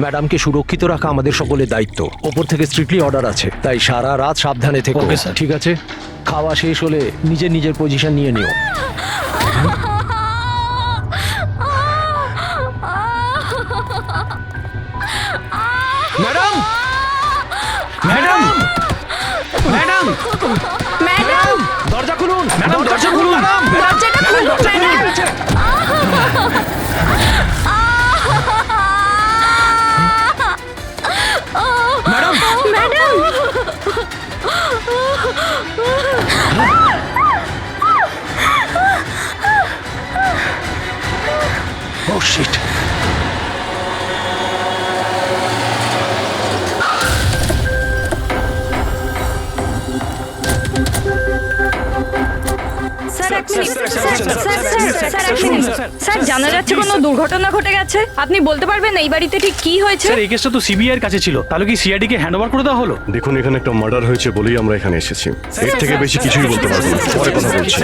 ম্যাডামকে সুরক্ষিত রাখা আমাদের সকলের দায়িত্ব। ওপর থেকে স্ট্রিক্টলি অর্ডার আছে, তাই সারা রাত সাবধানে থেকো। Okay, sir. ঠিক আছে? খাওয়া শেষ হলে নিজের নিজের পজিশন নিয়ে নিও। ম্যাডাম, ম্যাডাম, ম্যাডাম, ম্যাডাম, দরজা খুলুন। ম্যাডাম, দরজা খুলুন। ম্যাডাম, দরজাটা খুলুন ম্যাডাম। ম্যাডাম, ম্যাডাম, ও শিট। স্যার এক মিনিট, স্যার এক মিনিট। স্যার জানা যাচ্ছে কোনো দুর্ঘটনা ঘটে গেছে? আপনি বলতে পারবেন এই বাড়িতে ঠিক কি হয়েছে? স্যার এই কেসটা তো সিবিআই এর কাছে ছিল, তাহলে কি সিআইডি কে হ্যান্ড ওভার করে দেওয়া হলো? দেখুন, এখানে একটা মার্ডার হয়েছে বলেই আমরা এখানে এসেছি। এর থেকে বেশি কিছুই বলতে পারবো না। পরে কথা বলছি।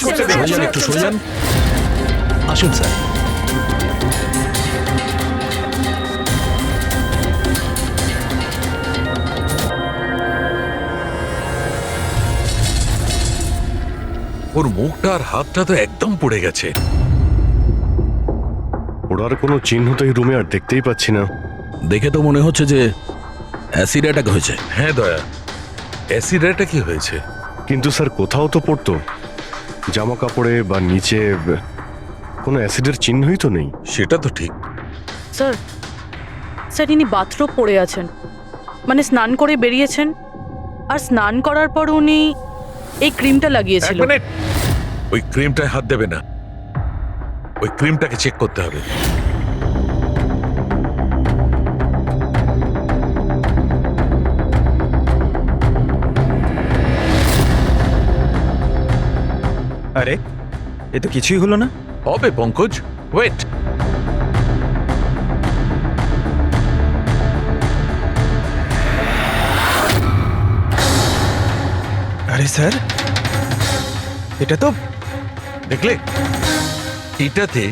সরে যান, একটু সরে যান। আসুন স্যার। ওর মুখটা আর হাতটা তো একদম পুড়ে গেছে। ওরার কোনো চিহ্ন তো এই রুমে আর দেখতেই পাচ্ছি না। দেখে তো মনে হচ্ছে যে অ্যাসিড অ্যাটাক হয়েছে। হ্যাঁ দয়া, অ্যাসিড অ্যাটাকই হয়েছে। কিন্তু স্যার কোথাও তো পড়তো জামা কাপড়ে বা নিচে কোনো অ্যাসিডের চিহ্নই তো নেই। সেটা তো ঠিক। স্যার স্যার ইনি বাথরোব পরে আছেন, মানে স্নান করে বেরিয়েছেন, আর স্নান করার পর উনি এই ক্রিমটা এক লাগিয়েছিল। মিনিট, ওই ক্রিমটায় হাত দেবে না। ওই ক্রিমটাকে চেক করতে হবে। আরে এ তো কিছুই হলো না। হবে পঙ্কজ, ওয়েট। আরে স্যার, এটা তো দেখলে, এটাতে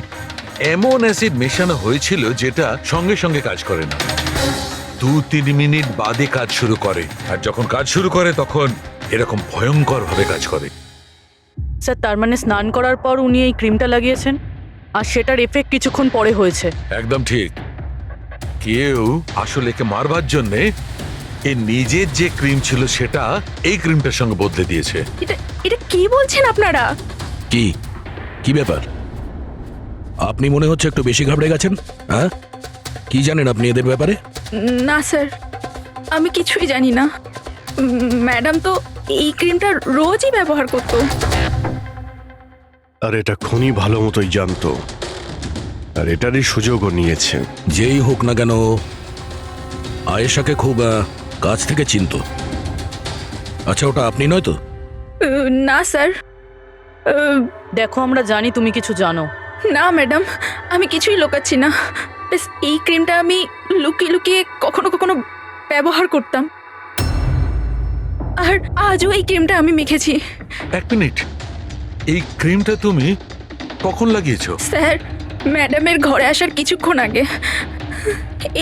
এমন অ্যাসিড মেশানো হয়েছিল যেটা সঙ্গে সঙ্গে কাজ করে না, 2-3 মিনিট বাদে কাজ শুরু করে। আর যখন কাজ শুরু করে তখন এরকম ভয়ঙ্কর ভাবে কাজ করে। স্যার তার মানে স্নান করার পর উনি এই ক্রিমটা লাগিয়েছেন, আর সেটার এফেক্ট কিছুক্ষণ পরে হয়েছে। একদম ঠিক। কেউ আসলে একে মারবার জন্যে এর নিজের যে ক্রিম ছিল সেটা এই ক্রিমটার সঙ্গে বদলে দিয়েছে। এটা কি বলছেন আপনারা? কি কি ব্যাপার? আপনি মনে হচ্ছে একটু বেশি ঘাবড়ে গেছেন। হ্যাঁ, কি জানেন আপনি এদের ব্যাপারে? না স্যার, আমি কিছুই জানি না। ম্যাডাম তো এই ক্রিমটা রোজই ব্যবহার করতো। আর এটা খনি ভালো মতোই জানতো, আর এটারই সুযোগও নিয়েছে। যেই হোক না কেন, আয়েশাকে খুব কাছ থেকে চিনতো। আচ্ছা, ওটা আপনি নয় তো? না স্যার, দেখো আমরা জানি তুমি কিছু জানো। না ম্যাডাম, আমি কিছুই লুকাচ্ছি না। ব্যাস এই ক্রিমটা আমি লুকিয়ে লুকিয়ে কখনো কখনো ব্যবহার করতাম, আর আজও এই ক্রিমটা আমি মেখেছি। এক মিনিট, এই ক্রিমটা তুমি কখন লাগিয়েছো? স্যার, ম্যাডামের ঘরে আসার কিছুক্ষণ আগে,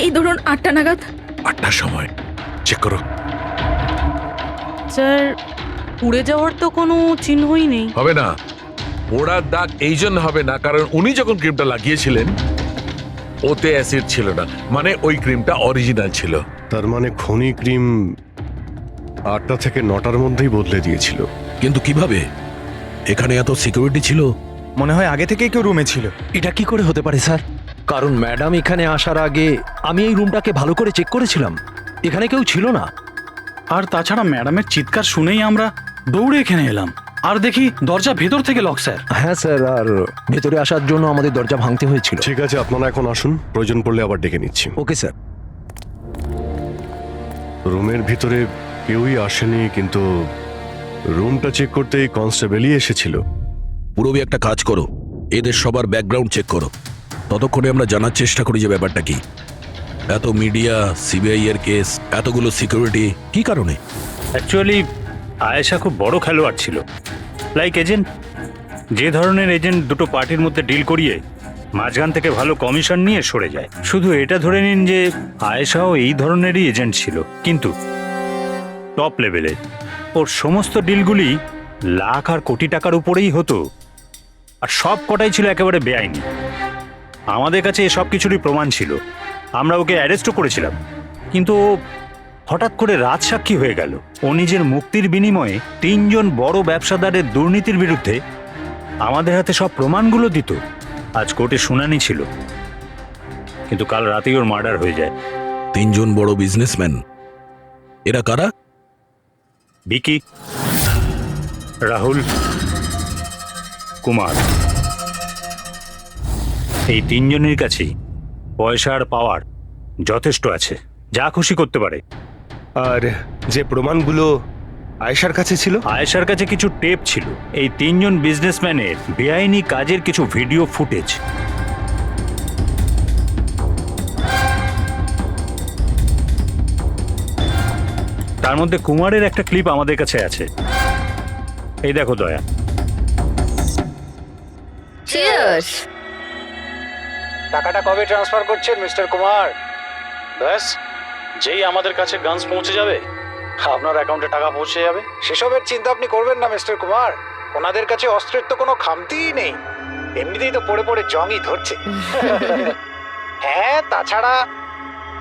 এই ধরুন 8টা নাগাদ। 8টার সময়। চেক করো। স্যার পুড়ে যাওয়ার তো কোনো চিহ্নই নেই। হবে না, পোড়ার দাগ এই জন্য হবে না কারণ উনি যখন ক্রিমটা লাগিয়েছিলেন ওতে অ্যাসিড ছিল না, মানে ওই ক্রিমটা অরিজিনাল ছিল। তার মানে খনি ক্রিম 8টা থেকে 9টার মধ্যেই বদলে দিয়েছিল। কিন্তু কিভাবে? এখানে এত সিকিউরিটি ছিল। মনে হয় আগে থেকেই কেউ রুমে ছিল। এটা কি করে হতে পারে স্যার? কারণ ম্যাডাম এখানে আসার আগে আমি এই রুমটাকে ভালো করে চেক করেছিলাম, এখানে কেউ ছিল না। আর তাছাড়া ম্যাডামের চিৎকার শুনেই আমরা দৌড়ে এখানে এলাম, আর দেখি দরজা ভেতর থেকে লক স্যার। হ্যাঁ স্যার, আর ভেতরে আসার জন্য আমাদের দরজা ভাঙতে হয়েছিল। ঠিক আছে, আপনারা এখন আসুন, প্রয়োজন পড়লে আবার ডেকে নিচ্ছি। Okay sir. রুমের ভিতরে কেউই আসেনি, কিন্তু রুমটা চেক করতে কনস্টেবলই এসেছিল। পুরবি একটা কাজ করো, এদের সবার ব্যাকগ্রাউন্ড চেক করো। ততক্ষণে আমরা জানার চেষ্টা করি যে ব্যাপারটা কি। এত মিডিয়া, সিবিআই এর কেস, এতগুলো সিকিউরিটি, কি কারণে? অ্যাকচুয়ালি আয়েশা খুব বড় খেলোয়াড় ছিল, লাইক এজেন্ট। যে ধরনের এজেন্ট দুটো পার্টির মধ্যে ডিল করিয়ে মাঝখান থেকে ভালো কমিশন নিয়ে সরে যায়। শুধু এটা ধরে নিন যে আয়েশাও এই ধরনেরই এজেন্ট ছিল, কিন্তু টপ লেভেলের। ওর সমস্ত ডিলগুলি লাখ আর কোটি টাকার উপরেই হতো, আর সব কটাই ছিল একেবারে বেআইনি। আমাদের কাছে এসব কিছুরই প্রমাণ ছিল, আমরা ওকে অ্যারেস্টও করেছিলাম। কিন্তু ও হঠাৎ করে রাজসাক্ষী হয়ে গেল। ও নিজের মুক্তির বিনিময়ে 3 জন বড় ব্যবসাদারের দুর্নীতির বিরুদ্ধে আমাদের হাতে সব প্রমাণগুলো দিত। আজ কোর্টে শুনানি ছিল, কিন্তু কাল রাতেই ওর মার্ডার হয়ে যায়। 3 জন বড় বিজনেসম্যান, এরা কারা? বিকি, রাহুল, কুমার, এই 3 জনের কাছেই পয়সা আর পাওয়ার যথেষ্ট আছে, যা খুশি করতে পারে। আর যে প্রমাণগুলো আয়েশার কাছে ছিল, আয়েশার কাছে কিছু টেপ ছিল, এই 3 জন বিজনেসম্যানের বেআইনি কাজের কিছু ভিডিও ফুটেজ। তার মধ্যে কুমারের একটা ক্লিপ আমাদের কাছে আছে। এই দেখো দয়া। চিয়ার্স। টাকাটা কবে ট্রান্সফার করছেন মিস্টার কুমার? ব্যাস, যেই আমাদের কাছে গানস পৌঁছে যাবে আপনার অ্যাকাউন্টে টাকা পৌঁছে যাবে। সেসবের চিন্তা আপনি করবেন না মিস্টার কুমার, ওনাদের কাছে অস্ত্রের তো কোনো খামতিই নেই, এমনিতেই তো পড়ে পড়ে জংই ধরছে। হ্যাঁ, তাছাড়া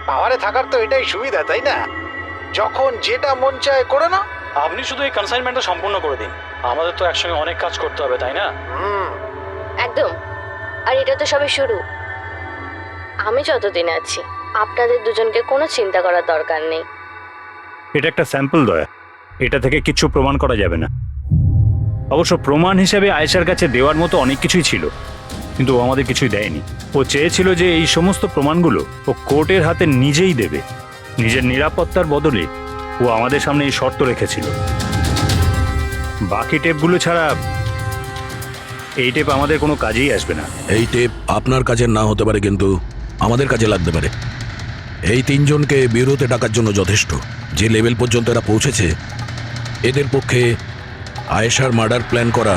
পাওয়ারে থাকার তো এটাই সুবিধা, তাই না? যখন যেটা মন চায় করে না। আপনি শুধু এই কনসাইনমেন্টটা সম্পূর্ণ করে দিন, আমাদের তো একসঙ্গে অনেক কাজ করতে হবে, তাই না? একদম। আর এটা তো সবে শুরু। আমি যতদিন আছি আপনাদের দুজনকে কোনো চিন্তা করার দরকার নেই। এটা একটা স্যাম্পল দয়া, এটা থেকে কিছু প্রমাণ করা যাবে না। অবশ্য প্রমাণ হিসেবে আয়েশার কাছে দেওয়ার মতো অনেক কিছুই ছিল, কিন্তু ও আমাদের কিছুই দেয়নি। ও চেয়েছিল যে এই সমস্ত প্রমাণগুলো ও কোর্টের হাতে নিজেই দেবে। নিজের নিরাপত্তার বদলে ও আমাদের সামনে এই শর্ত রেখেছিল। বাকি টেপগুলো ছাড়া এই টেপ আমাদের কোনো কাজেই আসবে না। এই টেপ আপনার কাজের না হতে পারে, কিন্তু আমাদের কাজে লাগতে পারে। এই 3 জনকে বিরোধে ডাকার জন্য যথেষ্ট। যে লেভেল পর্যন্ত এরা পৌঁছেছে, এদের পক্ষে আয়েশার মার্ডার প্ল্যান করা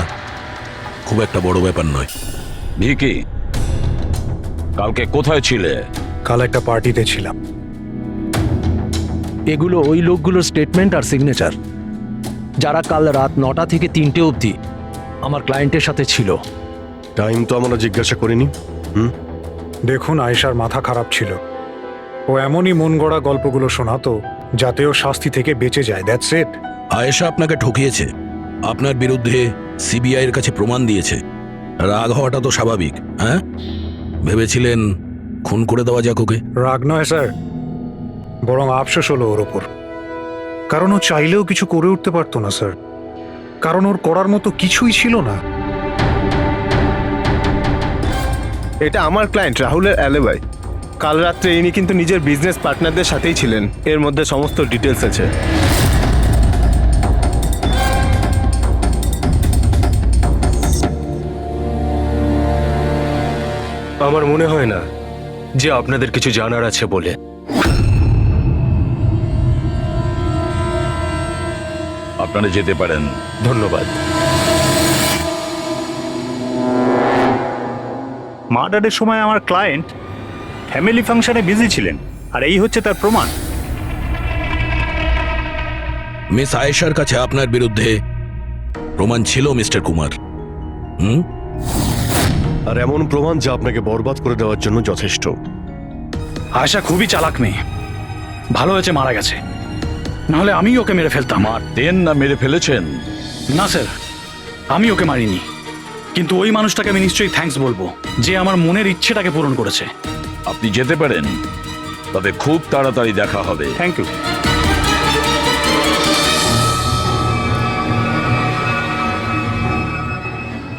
খুব একটা বড় ব্যাপার নয়। ভিকি, কালকে কোথায় ছিলে? কাল একটা পার্টিতে ছিলাম। এগুলো ওই লোকগুলোর স্টেটমেন্ট আর সিগনেচার, যারা কাল রাত 9টা থেকে 3টে অবধি আমার ক্লায়েন্টের সাথে ছিল। টাইম তো আমরা জিজ্ঞাসা করিনি। দেখুন, আয়েশার মাথা খারাপ ছিল, ও এমনই মন গড়া গল্পগুলো শোনাতো যাতে ও শাস্তি থেকে বেঁচে যায়। That's it. আয়েশা আপনাকে ঠকিয়েছে, আপনার বিরুদ্ধে সিবিআই এর কাছে প্রমাণ দিয়েছে। রাগ হওয়াটা তো স্বাভাবিক। হ্যাঁ, ভেবেছিলেন খুন করে দেওয়া যাক ওকে? রাগ নয় স্যার, বরং আফসোস হলো ওর ওপর। কারণ ও চাইলেও কিছু করে উঠতে পারতো না স্যার, কারণ ওর করার মতো কিছুই ছিল না। এটা আমার ক্লায়েন্ট রাহুলের অ্যালিবাই। কাল রাত্রে ইনি কিন্তু নিজের বিজনেস পার্টনারদের সাথেই ছিলেন, এর মধ্যে সমস্ত ডিটেলস আছে। আমার মনে হয় না যে আপনাদের কিছু জানার আছে বলে। আপনারা যেতে পারেন। ধন্যবাদ। মার্ডারের সময় আমার ক্লায়েন্ট ফ্যামিলি ফাংশনে বিজি ছিলেন, আর এই হচ্ছে তার প্রমাণ। মিস আয়েশার কাছে আপনার বিরুদ্ধে প্রমাণ ছিল মিস্টার কুমার। আর এমন প্রমাণ যা আপনাকে বরবাদ করে দেওয়ার জন্য যথেষ্ট। আয়েশা খুবই চালাক মেয়ে, ভালো হয়েছে মারা গেছে, নাহলে আমি ওকে মেরে ফেলতাম। মারতেন না মেরে ফেলেছেন? না স্যার, আমি ওকে মারিনি, কিন্তু ওই মানুষটাকে আমি নিশ্চয়ই থ্যাঙ্কস বলবো যে আমার মনের ইচ্ছেটাকে পূরণ করেছে। আপনি যেতে পারেন, তবে খুব তাড়াতাড়ি দেখা হবে। Thank you.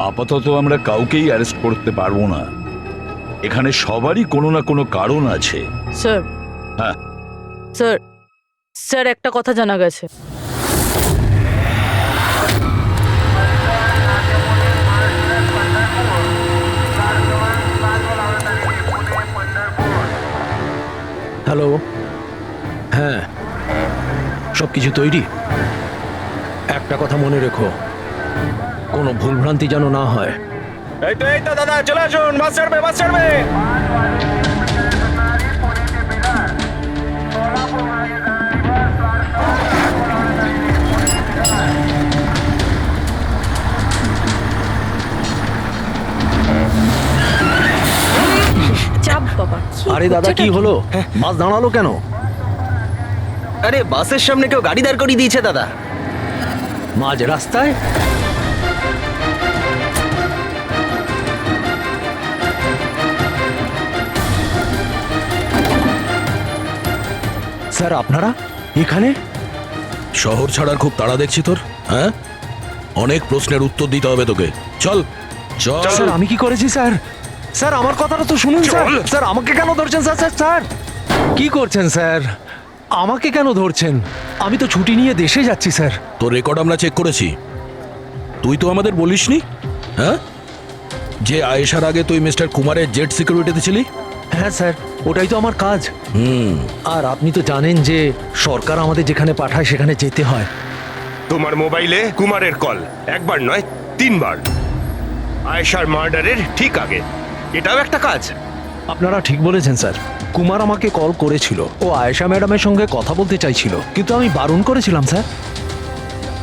আপাতত আমরা কাউকেই অ্যারেস্ট করতে পারবো না। এখানে সবারই কোনো না কোনো কারণ আছে। স্যার, হ্যাঁ স্যার, স্যার একটা কথা জানা গেছে। হ্যালো, হ্যাঁ, সব কিছু তৈরি। একটা কথা মনে রেখো, কোনো ভুলভ্রান্তি যেন না হয়। এই তো দাদা, চলে আসুন, বাস ছাড়বে, বাস ছাড়বে। চাপ বাবা। আরে দাদা কি হলো, বাস দাঁড়ালো কেন? আরে বাসের সামনে কেউ গাড়ি দাঁড় করিয়ে দিয়েছে দাদা। মাঝ রাস্তায়? স্যার আপনারা এখানে? শহর ছাড়ার খুব তাড়া দেখছি তোর, হ্যাঁ? অনেক প্রশ্নের উত্তর দিতে হবে তোকে। চল চল। স্যার আমি কি করেছি স্যার? স্যার আমার কথাটা তো শুনুন স্যার। স্যার আমাকে কেন ধরছেন স্যার? স্যার স্যার কি করছেন স্যার? আমাকে কেন ধরছেন? আমি তো ছুটি নিয়ে দেশে যাচ্ছি স্যার। তোর রেকর্ড আমরা চেক করেছি। তুই তো আমাদের বলিসনি, হ্যাঁ, যে আয়েশার আগে তুই মিস্টার কুমারের জেট সিকিউরিটিতে ছিলি? হ্যাঁ স্যার, ওটাই তো আমার কাজ। আর আপনি তো জানেন যে সরকার আমাদের যেখানে পাঠায় সেখানে যেতে হয়। তোমার মোবাইলে কুমারের কল একবার নয় 3 বার, আয়েশার মার্ডারের ঠিক আগে। এটাও একটা কাজ। আপনারা ঠিক বলেছেন স্যার। কুমার আমাকে কল করেছিল, ও আয়েশা ম্যাডামের সঙ্গে কথা বলতে চাইছিল, কিন্তু আমি বারণ করেছিলাম স্যার।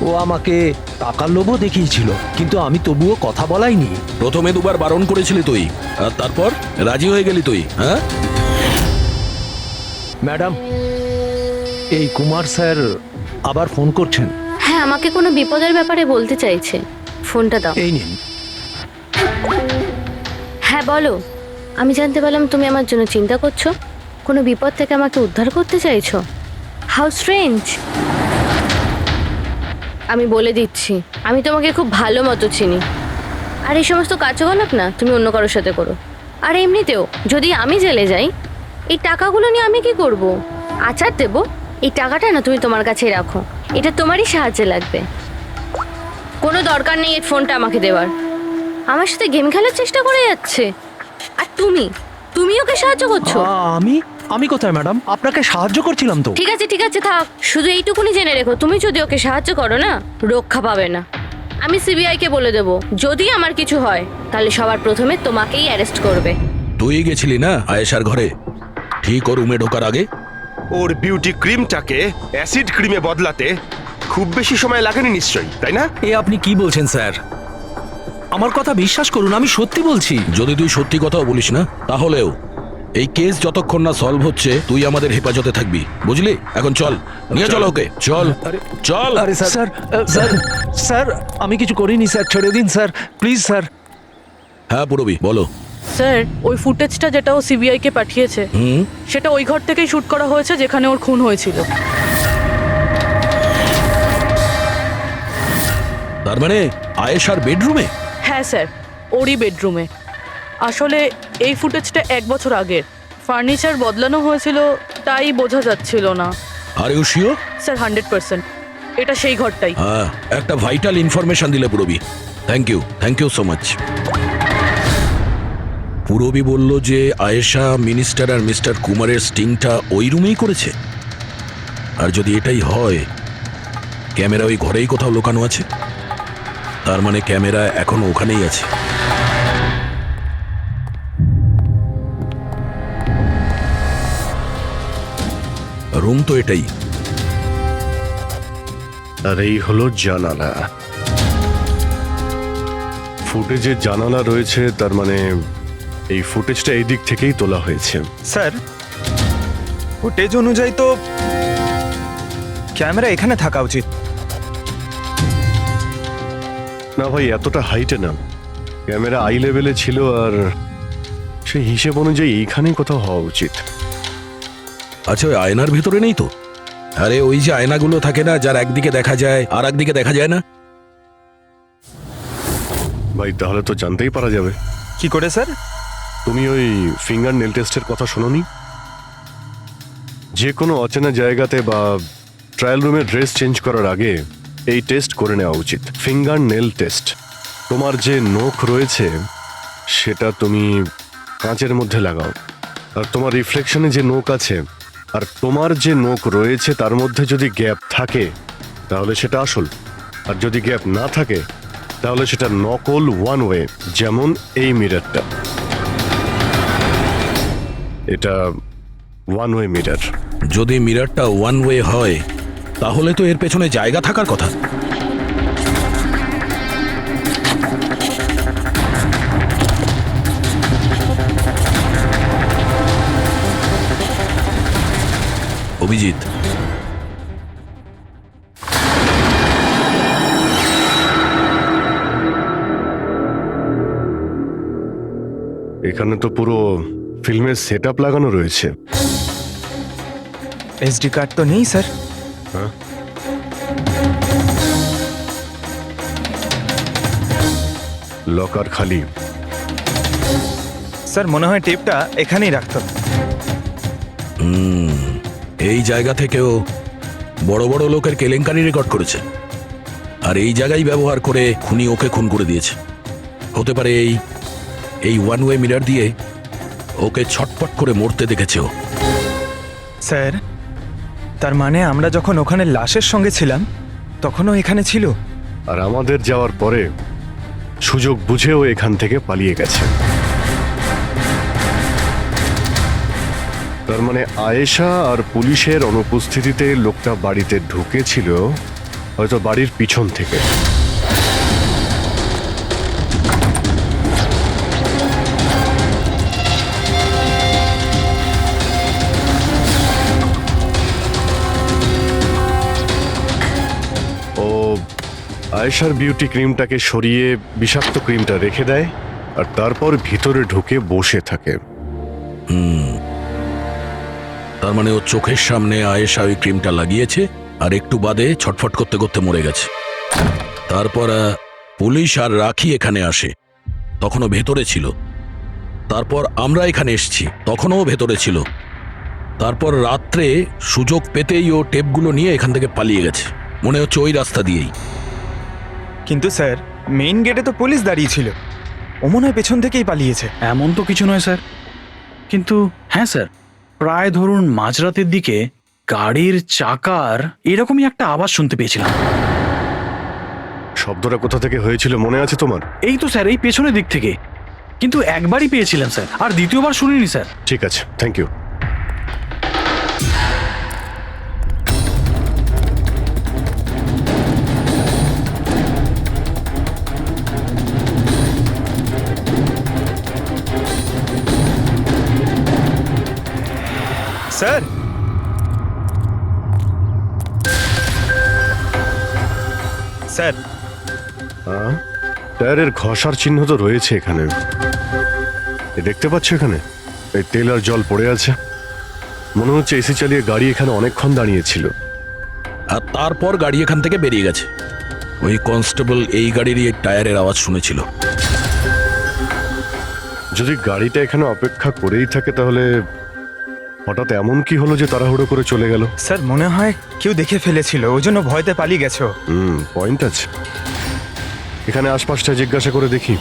ও আমাকে টাকার লোভও দেখিয়েছিল, কিন্তু আমি তবুও কথা বলাইনি। প্রথমে 2 বার বারণ করেছিলি তুই, আর তারপর রাজি হয়ে গেলি তুই, হ্যাঁ? ম্যাডাম, এই কুমার স্যার আবার ফোন করছেন। হ্যাঁ, আমাকে কোনো বিপদের ব্যাপারে বলতে চাইছে। ফোনটা দাও। এই নিন। হ্যাঁ বলো। আমি জানতে পারলাম তুমি আমার জন্য চিন্তা করছো, কোনো বিপদ থেকে আমাকে উদ্ধার করতে চাইছো। How strange. আমি বলে দিচ্ছি, আমি তোমাকে খুব ভালো মতো চিনি। আর এই সমস্ত কার্যকলাপ না তুমি অন্য কারোর সাথে করো। আর এমনিতেও যদি আমি জেলে যাই, এই টাকাগুলো নিয়ে আমি কি করব? আচার দেবো? এই টাকাটা না তুমি তোমার কাছেই রাখো, এটা তোমারই সাহায্যে লাগবে। কোনো দরকার নেই এই ফোনটা আমাকে দেওয়ার। আমার সাথে গেম খেলার চেষ্টা করে যাচ্ছে, আর তুমি ওকে সাহায্য করছো। আমি কোথায় ম্যাডাম? আপনাকে সাহায্য করছিলাম তো। ঠিক আছে থাক, শুধু এইটুকুনি জেনে রেখো, তুমি যদি ওকে সাহায্য করো না, রক্ষা পাবে না। আমি সিবিআই কে বলে দেবো, যদি আমার কিছু হয় তাহলে সবার প্রথমে তোমাকেই অ্যারেস্ট করবে। তুই গেছিলি না আয়েশার ঘরে ঠিক ও রুমে ঢোকার আগে? ওর বিউটি ক্রিমটাকে অ্যাসিড ক্রিমে বদলাতে খুব বেশি সময় লাগেনি নিশ্চয়ই, তাই না? এ আপনি কি বলছেন স্যার? আমার কথা বিশ্বাস করুন, আমি সত্যি বলছি। যদি তুই সত্যি কথাও বলিস না, তাহলেও এই কেস যতক্ষণ না সলভ হচ্ছে তুই আমাদের হেফাজতে থাকবি, বুঝলি? এখন চল, নিয়ে চল ওকে, চল চল। আরে স্যার স্যার স্যার আমি কিছু করিনি স্যার, ছেড়ে দিন স্যার, প্লিজ স্যার। হ্যাঁ পুরবি, বলো। স্যার ওই ফুটেজটা যেটা ও সিবিআই কে পাঠিয়েছে, সেটা ওই ঘর থেকেই শুট করা হয়েছে যেখানে ওর খুন হয়েছিল। তার মানে আয়েশার বেডরুমে? হ্যাঁ স্যার, ওরই বেডরুমে। আসলে এই ফুটেজটা 1 বছর আগের, ফার্নিচার বদলানো হয়েছিল তাই বোঝা যাচ্ছিল না। Are you sure? স্যার 100%, এটা সেই ঘরটাই। হ্যাঁ, একটা ভাইটাল ইনফরমেশন দিলে Purbi, thank you so much. Purbi বলল যে আয়েশা মিনিস্টার আর মিস্টার কুমারের স্টিংটা ওই রুমেই করেছে। আর যদি এটাই হয়, ক্যামেরা ওই ঘরেই কোথাও লুকানো আছে, তার মানে ক্যামেরা এখনো ওখানেই আছে। রুম তো এটাই। আর এই হলো জানালা। ফুটেজে জানালা রয়েছে, তার মানে এই ফুটেজটা এই দিক থেকেই তোলা হয়েছে। স্যার ফুটেজ অনুযায়ী তো ক্যামেরা এখানে থাকা উচিত। না ভাই, এতটা হাইটে না, ক্যামেরা আই লেভেলে ছিল, আর সেই হিসেব অনুযায়ী এইখানেই কোথাও হওয়া উচিত। আচ্ছা, ওই আয়নার ভিতরে নেই তো? আরে ওই যে আয়নাগুলো থাকে না, যার একদিকে দেখা যায় আর একদিকে দেখা যায় না। ভাই তাহলে তো জানতেই পারা যাবে। কি করে স্যার? তুমি ওই ফিঙ্গার নেল টেস্টের কথা শোনোনি? যে কোনো অচেনা জায়গাতে বা ট্রায়াল রুমে ড্রেস চেঞ্জ করার আগে এই টেস্ট করে নেওয়া উচিত, ফিঙ্গার নেল টেস্ট। তোমার যে নখ রয়েছে সেটা তুমি কাঁচের মধ্যে লাগাও, আর তোমার রিফ্লেকশনে যে নখ আছে আর তোমার যে নখ রয়েছে তার মধ্যে যদি গ্যাপ থাকে তাহলে সেটা আসল, আর যদি গ্যাপ না থাকে তাহলে সেটা নকল ওয়ান ওয়ে, যেমন এই মিররটা। এটা ওয়ান ওয়ে মিরর। যদি মিররটা ওয়ান ওয়ে হয় তাহলে তো এর পেছনে জায়গা থাকার কথা। অভিজিৎ, এখানে তো পুরো ফিল্মের সেট আপ লাগানো রয়েছে। এসডি কার্ড তো নেই স্যার। হ্যাঁ, লকার খালি। স্যার মনে হয় টেপটা এখানেই রাখতো। এই জায়গা থেকেও বড় বড় লোকের কেলেঙ্কারি রেকর্ড করেছে, আর এই জায়গায় ব্যবহার করে খুনি ওকে খুন করে দিয়েছে। হতে পারে এই ওয়ান ওয়ে মিরর দিয়ে ওকে ছটপট করে মরতে দেখেছে ও। স্যার তার মানে আমরা যখন ওখানে লাশের সঙ্গে ছিলাম তখনও এখানে ছিল। আর আমাদের যাওয়ার পরে সুযোগ বুঝেও এখান থেকে পালিয়ে গেছে। তার মানে আয়েশা আর পুলিশের অনুপস্থিতিতে লোকটা বাড়িতে ঢুকেছিল, হয়তো বাড়ির পিছন থেকে। ও আয়েশার বিউটি ক্রিমটাকে সরিয়ে বিষাক্ত ক্রিমটা রেখে দেয়, আর তারপর ভিতরে ঢুকে বসে থাকে। তার মানে ও চোখের সামনে আয়েশা ওই ক্রিমটা লাগিয়েছে, আর একটু বাদে ছটফট করতে করতে মরে গেছে। তারপর পুলিশ আর রাখি এখানে আসে, তখনও ভেতরে ছিল। তারপর আমরা এখানে এসেছি, তখনও ভেতরে ছিল। তারপর রাত্রে সুযোগ পেতেই ও টেপগুলো নিয়ে এখান থেকে পালিয়ে গেছে। মনে হচ্ছে ওই রাস্তা দিয়েই। কিন্তু স্যার মেইন গেটে তো পুলিশ দাঁড়িয়ে ছিল, ও মনে হয় পেছন থেকেই পালিয়েছে। এমন তো কিছু নয় স্যার, কিন্তু হ্যাঁ স্যার, প্রায় ধরুন মাঝরাতের দিকে গাড়ির চাকার এরকমই একটা আওয়াজ শুনতে পেয়েছিলাম। শব্দটা কোথা থেকে হয়েছিল মনে আছে তোমার? এই তো স্যার, এই পেছনের দিক থেকে, কিন্তু একবারই পেয়েছিলাম স্যার, আর দ্বিতীয়বার শুনিনি স্যার। ঠিক আছে, থ্যাংক ইউ। স্যার স্যার হ্যাঁ, টায়ারের ঘষার চিহ্ন তো রয়েছে এখানে। দেখতে পাচ্ছ এখানে এই তেল আর জল পড়ে আছে। মনে হচ্ছে এসি চালিয়ে গাড়ি এখানে অনেকক্ষণ দাঁড়িয়েছিল। আর তারপর গাড়ি এখান থেকে বেরিয়ে গেছে। ওই কনস্টেবল এই গাড়িরই এই টায়ারের আওয়াজ শুনেছিল। যদি গাড়িটা এখানে অপেক্ষা করেই থাকে তাহলে হঠাৎ এমন কি হলো যে তাড়াহুড়ো করে চলে গেল? স্যার মনে হয় কেউ দেখে ফেলেছিল, ওই জন্য ভয়তে পালিয়ে গেছো। পয়েন্ট আছে। এখানে আশপাশটা জিজ্ঞাসা করে দেখি।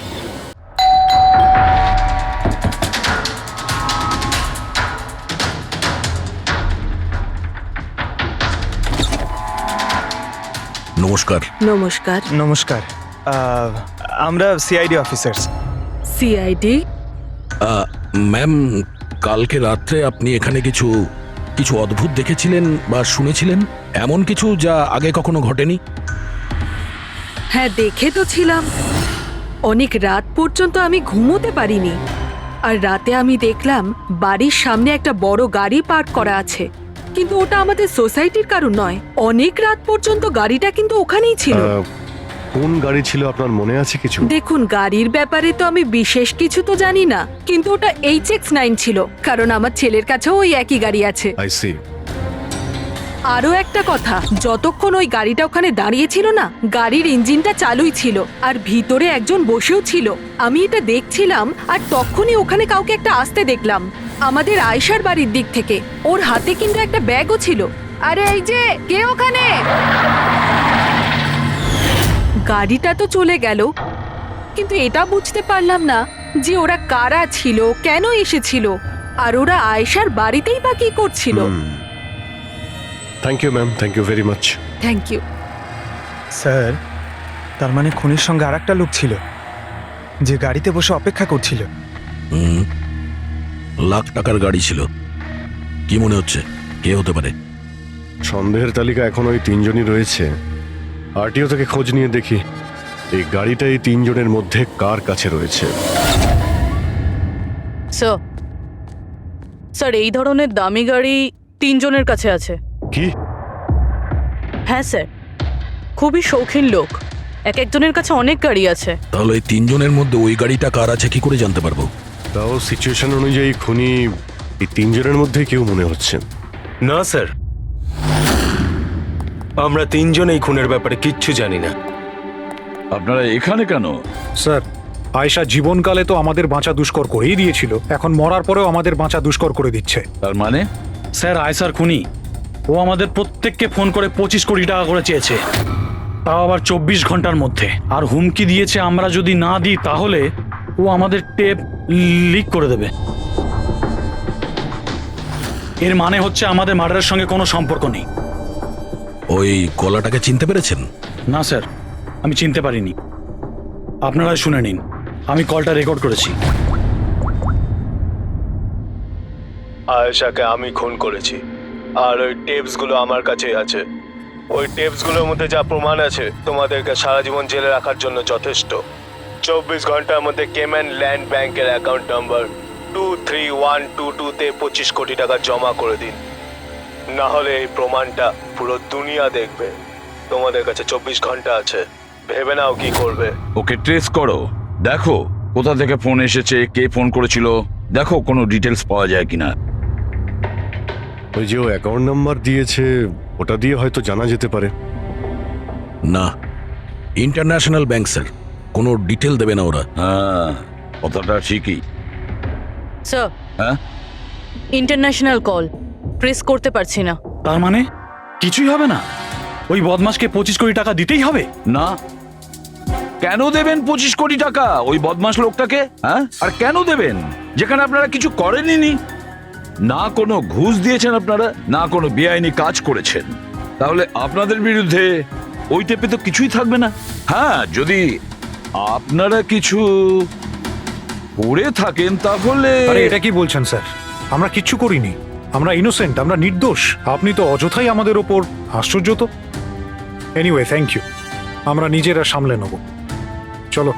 নমস্কার। নমস্কার। নমস্কার, আমরা সিআইডি অফিসার্স। সিআইডি? ম্যাম, কালকে রাত্রে আপনি এখানে কিছু কিছু অদ্ভুত দেখেছিলেন বা শুনেছিলেন, এমন কিছু যা আগে কখনো ঘটেনি? হ্যাঁ, দেখে তো ছিলাম। অনেক রাত পর্যন্ত আমি ঘুমোতে পারিনি। আর রাতে আমি দেখলাম বাড়ির সামনে একটা বড় গাড়ি পার্ক করা আছে, কিন্তু ওটা আমাদের সোসাইটির কারণ নয়। অনেক রাত পর্যন্ত গাড়িটা কিন্তু ওখানেই ছিল। কোন গাড়ি ছিল আপনার মনে আছে কিছু? দেখুন, গাড়ির ব্যাপারে তো আমি বিশেষ কিছু তো জানি না, কিন্তু ওটা HX9 ছিল, কারণ আমার ছেলের কাছেও ওই একই গাড়ি আছে। I see. আরো একটা কথা, যতক্ষণ ওই গাড়িটা ওখানে দাঁড়িয়ে ছিল না, গাড়ির ইঞ্জিনটা চালুই ছিল, আর ভিতরে একজন বসেও ছিল। আমি এটা দেখছিলাম, আর তখনই ওখানে কাউকে একটা আসতে দেখলাম আমাদের আয়েশার বাড়ির দিক থেকে। ওর হাতে কিন্তু একটা ব্যাগও ছিল। আরে এই যে, কে ওখানে? গাড়িটা তো চলে গেল, কিন্তু এটা বুঝতে পারলাম না যে ওরা কারা ছিল, কেন এসেছিল, আর ওরা আয়েশার বাড়িতেই বা কি করছিল। Thank you ma'am, thank you very much. Thank you. Sir তার মানে খুনির সঙ্গে আর একটা লোক ছিল যে গাড়িতে বসে অপেক্ষা করছিল। লাখ টাকার গাড়ি ছিল। কি মনে হচ্ছে কে হতে পারে? সন্দেহের তালিকা এখন ওই তিনজনই রয়েছে। আরটিও থেকে খোঁজ নিয়ে দেখি এই গাড়িটা এই তিনজনের মধ্যে কার কাছে রয়েছে। স্যার, স্যার এই ধরনের দামি গাড়ি 3 জনের কাছে আছে। কি? হ্যাঁ স্যার, খুবই শৌখিন লোক, এক একজনের কাছে অনেক গাড়ি আছে। তাহলে এই তিনজনের মধ্যে ওই গাড়িটা কার আছে কি করে জানতে পারবো? তাও সিচুয়েশন অনুযায়ী খুনি এই তিনজনের মধ্যে কেউ মনে হচ্ছে। না স্যার, আমরা তিনজন এই খুনের ব্যাপারে কিচ্ছু জানি না। আপনারা এখানে কেন? স্যার, আয়েশা জীবনকালে তো আমাদের বাঁচা দুষ্কর করেই দিয়েছিল, এখন মরার পরেও আমাদের বাঁচা দুষ্কর করে দিচ্ছে। তার মানে? স্যার আয়সার খুনি, ও আমাদের প্রত্যেককে ফোন করে 25 কোটি টাকা করে চেয়েছে, তাও আবার 24 ঘন্টার মধ্যে। আর হুমকি দিয়েছে আমরা যদি না দিই তাহলে ও আমাদের টেপ লিক করে দেবে। এর মানে হচ্ছে আমাদের মার্ডারের সঙ্গে কোনো সম্পর্ক নেই। ওই গলাটাকে চিনতে পেরেছেন? না স্যার, আমি চিনতে পারিনি। আপনারা শুনে নিন, আমি কলটা রেকর্ড করেছি। আয়েশাকে আমি খুন করেছি, আর ওই টেপসগুলো আমার কাছেই আছে। ওই টেপসগুলোর মধ্যে যা প্রমাণ আছে তোমাদেরকে সারা জীবন জেলে রাখার জন্য যথেষ্ট। 24 ঘন্টার মধ্যে কেম্যান ল্যান্ড ব্যাংকের অ্যাকাউন্ট নাম্বার 23122-তে 25 কোটি টাকা জমা করে দিন, না হলে এই প্রমাণটা পুরো দুনিয়া দেখবে। তোমাদের কাছে 24 ঘন্টা আছে, ভেবে নাও কি করবে। ওকে ট্রেস করো, দেখো কোথা থেকে ফোন এসেছে, কে ফোন করেছিল, দেখো কোনো ডিটেলস পাওয়া যায় কিনা। ওই যে ও অ্যাকাউন্ট নাম্বার দিয়েছে, ওটা দিয়ে হয়তো জানা যেতে পারে। না, ইন্টারন্যাশনাল ব্যাংক স্যার, কোনো ডিটেল দেবে না ওরা। হ্যাঁ, কথাটা ঠিকই। স্যার, হ্যাঁ, ইন্টারন্যাশনাল কল, ট্রেস করতে পারছি না। তার মানে কিছুই হবে না? ওই বদমাসকে 25 কোটি টাকা দিতেই হবে? না। কেন দেবেন 25 কোটি টাকা ওই বদমাশ লোকটাকে? হ্যাঁ, আর কেন দেবেন যেখানে আপনারা কিছু করেননি? না কোনো ঘুষ দিয়েছেন আপনারা, না কোনো বেআইনি কাজ করেছেন। তাহলে আপনাদের বিরুদ্ধে ওই টেপে তো কিছুই থাকবে না। হ্যাঁ, যদি আপনারা কিছু করে থাকেন তাহলে। আরে এটা কি বলছেন স্যার? আমরা কিচ্ছু করিনি, আমরা ইনোসেন্ট, আমরা নির্দোষ। আপনি তো অযথাই আমাদের ওপর। আশ্চর্য তো। এনিওয়ে, থ্যাংক ইউ, আমরা নিজেরা সামলে নেব। চলো।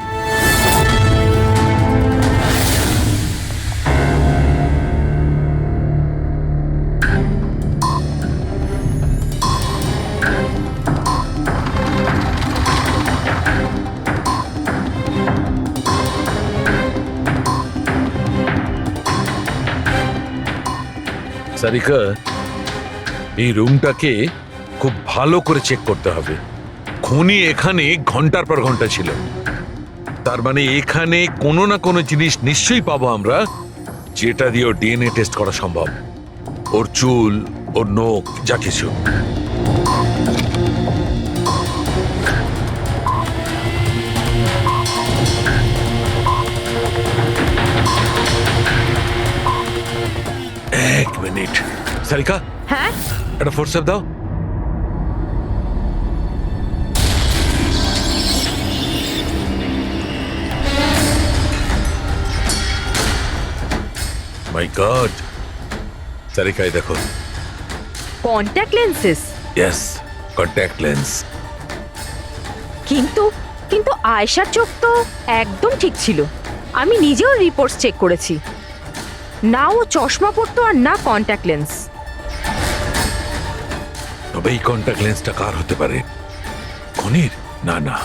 সারিকা, এই রুমটাকে খুব ভালো করে চেক করতে হবে। খুনি এখানে ঘন্টার পর ঘন্টা ছিল, তার মানে এখানে কোনো না কোনো জিনিস নিশ্চয়ই পাবো আমরা, যেটা দিয়ে ওর ডিএনএ টেস্ট করা সম্ভব। ওর চুল, ওর নখ, যা কিছু। এক মিনিট সারিকা, হ্যাঁ, একটা ফোর্সঅ্যাপ দাও। মাই গড, সারিকাই দেখো। Contact lenses. Yes, contact lens. কিন্তু কিন্তু আয়েশার চোখ তো একদম ঠিক ছিল, আমি নিজেও রিপোর্টস চেক করেছি। না ও চশমা পরতো আর না কন্ট্যাক্ট লেন্স। তবে এই কন্ট্যাক্ট লেন্সটা কার হতে পারে? খুনির? না না,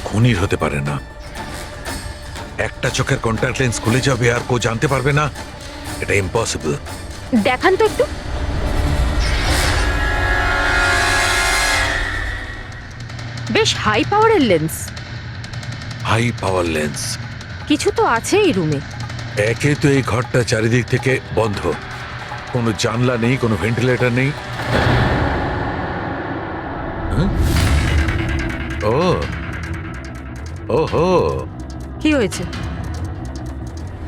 খুনির হতে পারে না। একটা চোখের কন্ট্যাক্ট লেন্স খুলে যাবে আর কেউ জানতে পারবে না, এটা ইম্পসিবল। দেখান তো একটু। বেশ হাই পাওয়ারের লেন্স। High power lens? কিছু তো আছে এই রুমে। একে তো এই ঘরটা চারিদিক থেকে বন্ধ, কোনো জানলা নেই, কোনো ভেন্টিলেটর নেই। হ্যাঁ? ও ওহো, কি হয়েছে?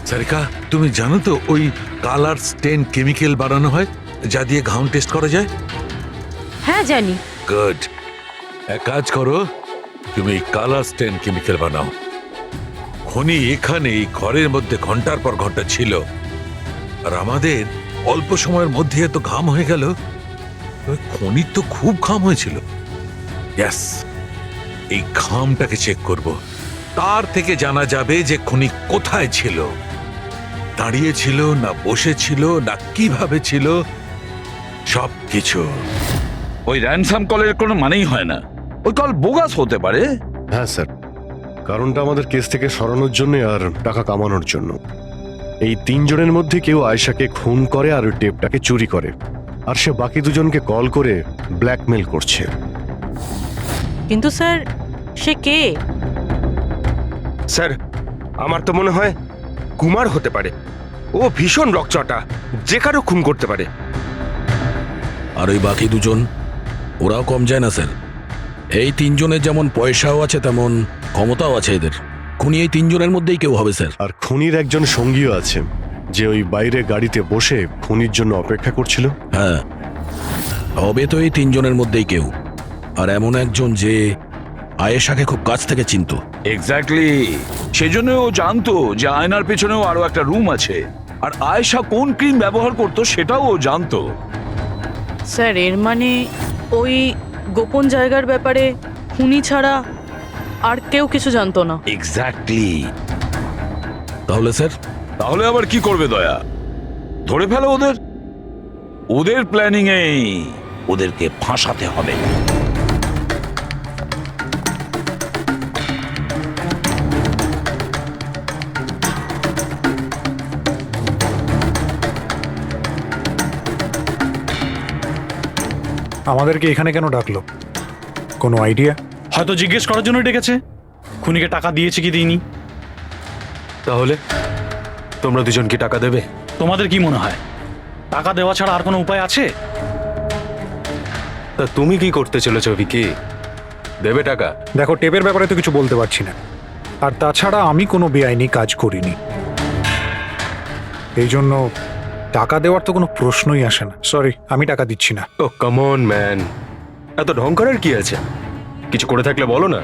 সারিকা, তুমি জানো তো ওই কালার স্টেন কেমিক্যাল বানানো হয় যা দিয়ে ঘাম টেস্ট করা যায়? হ্যাঁ জানি। গুড। এক কাজ করো, তুমি কালার স্টেন কেমিক্যাল বানাও। খনি এখানে এই ঘরের মধ্যে ঘন্টার পর ঘন্টা ছিল, আর আমাদের অল্প সময়ের মধ্যে এত ঘাম হয়ে গেল। ওই খনির তো খুব ঘাম হয়েছিল। ইয়েস, এই ঘামটাকে চেক করব, তার থেকে জানা যাবে যে খনি কোথায় ছিল, দাঁড়িয়ে ছিল না বসে ছিল না কিভাবে ছিল, সবকিছু। ওই র্যানসাম কলের কোনো মানেই হয় না, ওই কল বোগাস হতে পারে। হ্যাঁ স্যার, কারণটা আমাদের কেস থেকে সরানোর জন্য আর টাকা কামানোর জন্য। এই তিনজনের মধ্যে কেউ আয়েশাকে খুন করে আর ওই টেপটাকে চুরি করে, আর সে বাকি দুজনকে কল করে ব্ল্যাকমেল করছে। কিন্তু স্যার, সে কে? স্যার, আমার তো মনে হয় কুমার হতে পারে। ও ভীষণ রকচটা, যে কারো খুন করতে পারে। আর ওই বাকি দুজন, ওরাও কম যায় না স্যার। এই তিনজনের যেমন পয়সাও আছে তেমন ক্ষমতাও আছে এদের। খুনি এই তিনজনের মধ্যেই কেউ হবে স্যার। আর খুনির একজন সঙ্গীও আছে, যে ওই বাইরে গাড়িতে বসে খুনির জন্য অপেক্ষা করছিল। হ্যাঁ, হবে তো এই তিনজনের মধ্যেই কেউ, আর এমন একজন যে আয়েশাকে খুব কাছ থেকে চিনতো। এক্স্যাক্টলি, সেজন্য ও জানতো যে আয়নার পেছনেও আরো একটা রুম আছে, আর আয়েশা কোন ক্রিম ব্যবহার করতো সেটাও ও জানতো। স্যার, এর মানে ওই গোপন জায়গার ব্যাপারে খুনি ছাড়া আর কেউ কিছু জানতো না। এক্স্যাক্টলি। তাহলে স্যার? তাহলে আবার কি করবে দয়া? ধরে ফেলো ওদের। ওদের প্ল্যানিং এই ওদেরকে ফাঁসাতে হবে। আমাদেরকে এখানে কেন ডাকলো? কোনো আইডিয়া? হয়তো জিজ্ঞেস করার জন্য ডেকেছে, খুনিকে টাকা দিয়েছে কি দিইনি। তাহলে তোমরা দুজন কি টাকা দেবে? তোমাদের কি মনে হয় টাকা দেওয়া ছাড়া আর কোনো উপায় আছে? তা তুমি কি করতে চলেছো ভিকি? দেবে টাকা? দেখো, টেপের ব্যাপারে তো কিছু বলতে পারছি না, আর তাছাড়া আমি কোনো বেআইনি কাজ করিনি, এই জন্য টাকা দেওয়ার তো কোনো প্রশ্নই আসে না। সরি, আমি টাকা দিচ্ছি না। ও কাম অন ম্যান, এত ঢং করার কি আছে? কিছু করে থাকলে বলো না,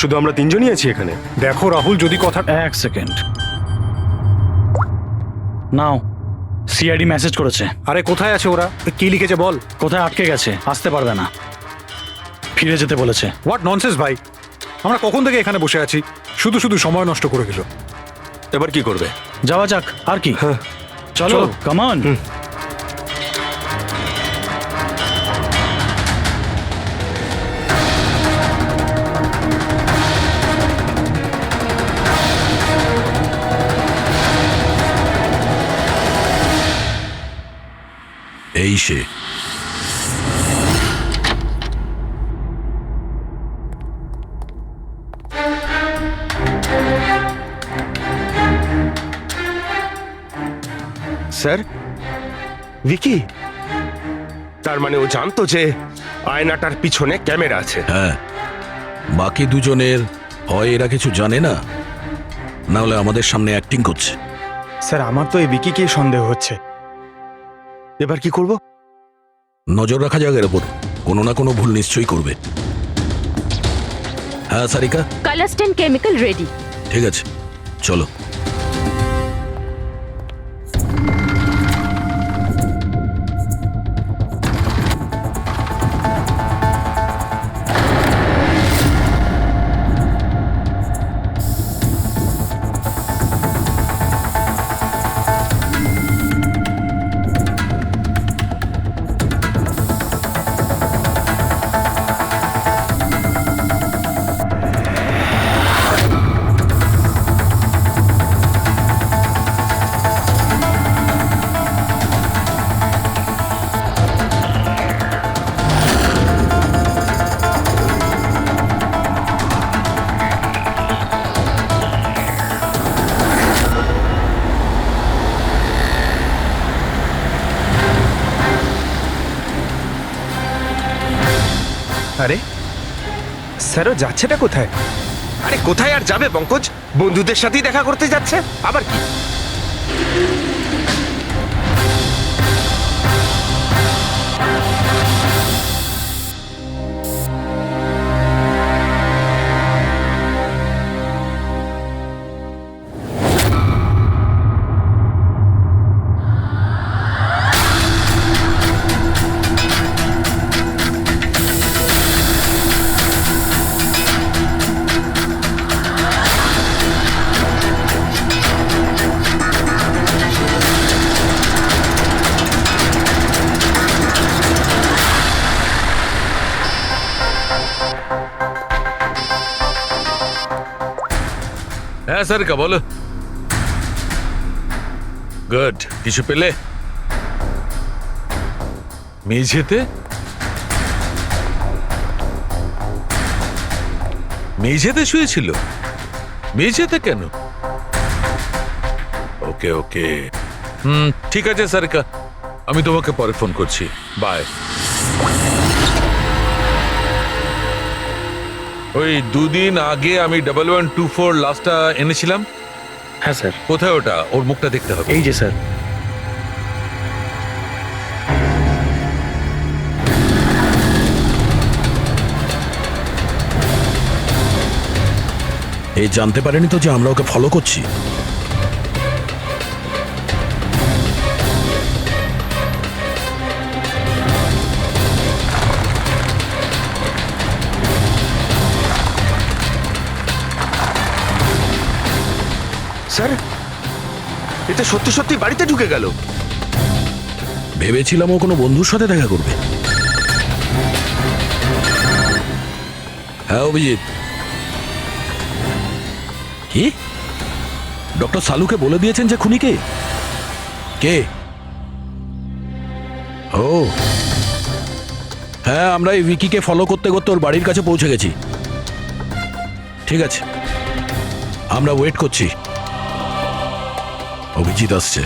শুধু আমরা তিনজনই আছি এখানে। দেখো রাহুল, যদি কথা... এক সেকেন্ড নাও, সিআইডি মেসেজ করেছে। আরে কোথায় আছে ওরা? কি লিখেছে বল। কোথায় আটকে গেছে, আসতে পারবে না, ফিরে যেতে বলেছে। হোয়াট ননসেন্স ভাই, আমরা কখন থেকে এখানে বসে আছি, শুধু শুধু সময় নষ্ট করে গেল। এবার কি করবে? যাওয়া যাক, আর কি। চলো, কাম অন। এই সে। স্যার, ভিকি, তার মানে ও জানতো যে আয়নাটার পিছনে ক্যামেরা আছে। হ্যাঁ, বাকি দুজনের হয় এরা কিছু জানে না, না হলে আমাদের সামনে অ্যাক্টিং করছে। স্যার, আমার তো এই বিকিকে সন্দেহ হচ্ছে। এবার কি করব? নজর রাখা যাক এর ওপর, কোনো না কোনো ভুল নিশ্চয়ই করবে। হ্যাঁ সারিকা, কালার স্টেন কেমিক্যাল রেডি। ঠিক আছে, চলো। আরে স্যারও যাচ্ছেটা কোথায়? আরে কোথায় আর যাবে পঙ্কজ, বন্ধুদের সাথেই দেখা করতে যাচ্ছে, আবার কি? হ্যাঁ সারিকা বলো। গুড, কিছু পেলে? মেঝেতে? মেঝেতে শুয়েছিল? মেঝেতে কেন? ওকে ওকে, ঠিক আছে সারিকা, আমি তোমাকে পরে ফোন করছি। বাই। ওই 2 দিন আগে আমি 1124 লাস্টটা এনেছিলাম। হ্যাঁ স্যার। কোথায় ওটা? ওর মুখটা দেখতে হবে। এই যে স্যার। এই জানতে পারেনি তো যে আমরা ওকে ফলো করছি? স্যার, এটা সত্যি সত্যি বাড়িতে ঢুকে গেল। ভেবেছিলাম ও কোনো বন্ধুর সাথে দেখা করবে। হ্যাঁ অভিজিৎ। কি? ডক্টর সালুকে বলে দিয়েছেন যে খুনি কে? কে? ও হ্যাঁ, আমরা এই উইকিকে ফলো করতে করতে ওর বাড়ির কাছে পৌঁছে গেছি। ঠিক আছে, আমরা ওয়েট করছি। অভিজিৎ আসছে।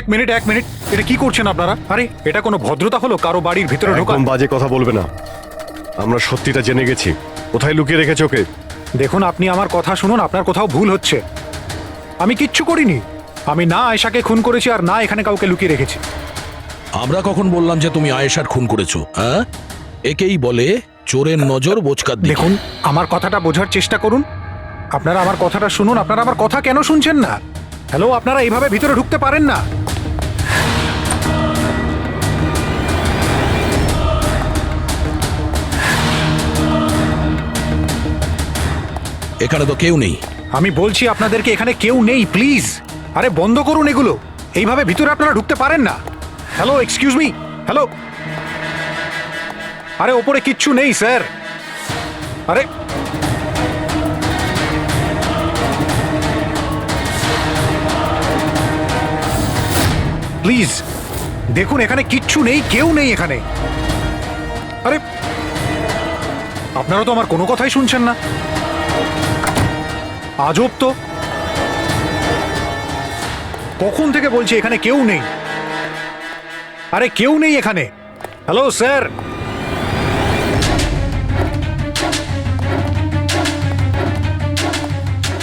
এক মিনিট, এটা কি করছেন আপনারা? আরে এটা কোনো ভদ্রতা হলো কারো বাড়ির ভিতরে ঢোকা? একদম বাজে কথা বলবে না। আমরা সত্যিটা জেনে গেছি। কোথায় লুকিয়ে রেখেছো ওকে? দেখুন, আপনি আমার কথা শুনুন, আপনার কোথাও ভুল হচ্ছে। আমি কিচ্ছু করিনি। আমি না আয়েশাকে খুন করেছি আর না এখানে কাউকে লুকিয়ে রেখেছি। আমরা কখন বললাম যে তুমি আয়েশার খুন করেছো? হ্যাঁ, একেই বলে চোরের নজর বোচকার দিকে। দেখুন, আমার কথাটা বোঝার চেষ্টা করুন। আপনারা আমার কথাটা শুনুন। আপনারা আমার কথা কেন শুনছেন না? হ্যালো, আপনারা এইভাবে ভিতরে ঢুকতে পারেন না। এখানে তো কেউ নেই। আমি বলছি আপনাদেরকে এখানে কেউ নেই, প্লিজ। আরে বন্ধ করুন এগুলো। এইভাবে ভিতরে আপনারা ঢুকতে পারেন না। Hello, excuse me. হ্যালো, আরে ওপরে কিচ্ছু নেই স্যার। আরে প্লিজ দেখুন, এখানে কিচ্ছু নেই, কেউ নেই এখানে। আরে আপনারা তো আমার কোনো কথাই শুনছেন না। আজব তো, কখন থেকে বলছি এখানে কেউ নেই। আরে কেউ নেই এখানে। হ্যালো স্যার,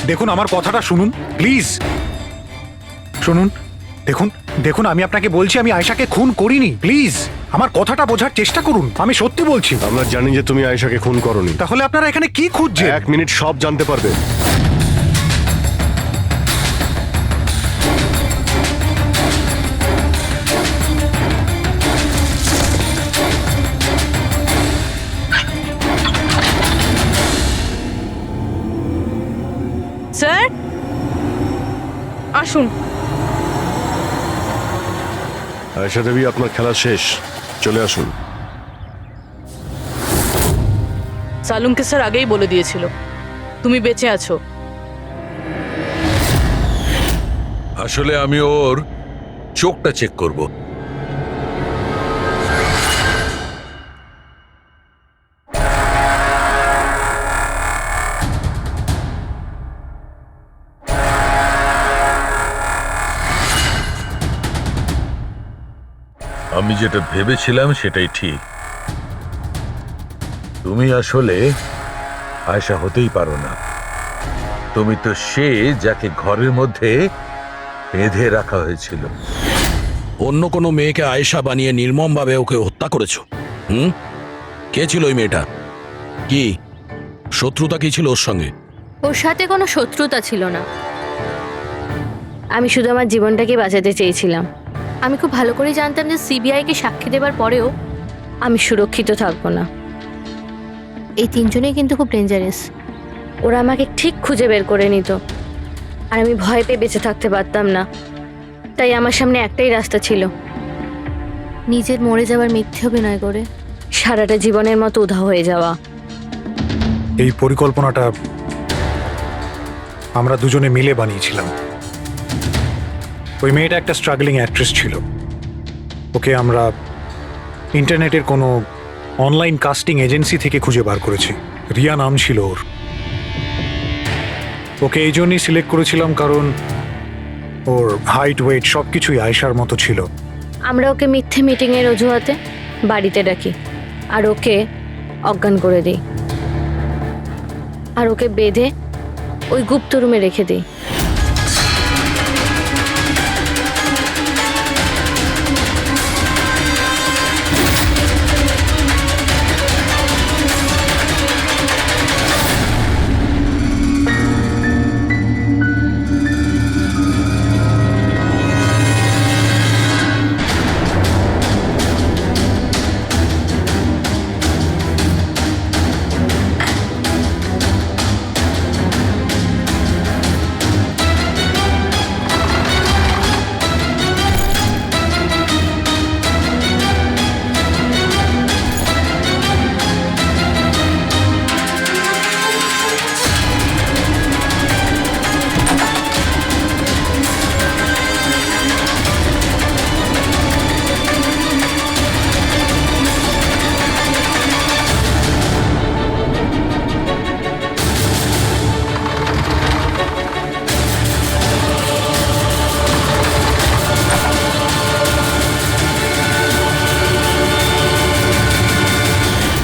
দেখুন আমার কথাটা শুনুন প্লিজ। শুনুন, দেখুন দেখুন, আমি আপনাকে বলছি আমি আয়েশাকে খুন করিনি। প্লিজ আমার কথাটা বোঝার চেষ্টা করুন। আমি সত্যি বলছি। আমরা জানি যে তুমি আয়েশাকে খুন করনি। তাহলে আপনারা এখানে কি খুঁজছেন? 1 মিনিট, সব জানতে পারবে। স্যার আসুন। আয়েশা দেবী, আপনার খেলা শেষ, চলে আসুন। সালুমকে স্যার আগেই বলে দিয়েছিল তুমি বেঁচে আছো। আসলে আমি ওর চোখটা চেক করব। আমি যেটা ভেবেছিলাম সেটাই ঠিক। তুমি আসলে আয়েশা হতেই পারো না। তুমি তো সে যাকে ঘরের মধ্যে বেঁধে রাখা হয়েছিল। অন্য কোনো মেয়েকে আয়েশা বানিয়ে নির্মমভাবে ওকে হত্যা করেছো। কে ছিল ওই মেয়েটা? কি শত্রুতা কি ছিল ওর সঙ্গে? ওর সাথে কোনো শত্রুতা ছিল না। আমি শুধু আমার জীবনটাকে বাঁচাতে চেয়েছিলাম। আমি খুব ভালো করে জানতাম যে সিবিআইকে সাক্ষী দেবার পরেও আমি সুরক্ষিত থাকবো না। এই তিনজনেই কিন্তু খুব ডেঞ্জারাস। ওরা আমাকে ঠিক খুঁজে বের করে নিত, আর আমি ভয় পেয়ে বেঁচে থাকতে পারতাম না। তাই আমার সামনে একটাই রাস্তা ছিল, নিজের মরে যাওয়ার মিথ্যে অভিনয় করে সারাটা জীবনের মতো উধাও হয়ে যাওয়া। এই পরিকল্পনাটা আমরা দুজনে মিলে বানিয়েছিলাম। ওই মেয়েটা একটা স্ট্রাগলিং অ্যাক্ট্রেস ছিল। ওকে আমরা ইন্টারনেটের কোনো অনলাইন কাস্টিং এজেন্সি থেকে খুঁজে বার করেছি। রিয়া নাম ছিল ওর। ওকে এই জন্যই সিলেক্ট করেছিলাম কারণ ওর হাইট, ওয়েট সব কিছুই আয়েশার মতো ছিল। আমরা ওকে মিথ্যে মিটিংয়ের অজুহাতে বাড়িতে ডাকি, আর ওকে অজ্ঞান করে দিই, আর ওকে বেঁধে ওই গুপ্ত রুমে রেখে দিই।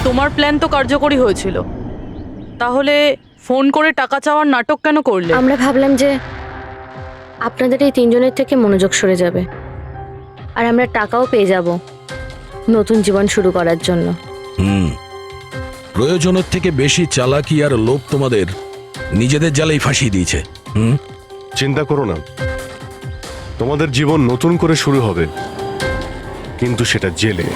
তোমার প্ল্যান তো কার্যকরী হয়েছিল, তাহলে ফোন করে টাকা চাওয়ার নাটক কেন করলে? আমরা ভাবলাম যে আপনাদের এই তিনজনের থেকে মনোযোগ সরে যাবে, আর আমরা টাকাও পেয়ে যাব নতুন জীবন শুরু করার জন্য। প্রয়োজনের থেকে বেশি চালাকি আর লোভ তোমাদের নিজেদের জালেই ফাঁসিয়ে দিয়েছে। চিন্তা করো না, তোমাদের জীবন নতুন করে শুরু হবে, কিন্তু সেটা জেলে।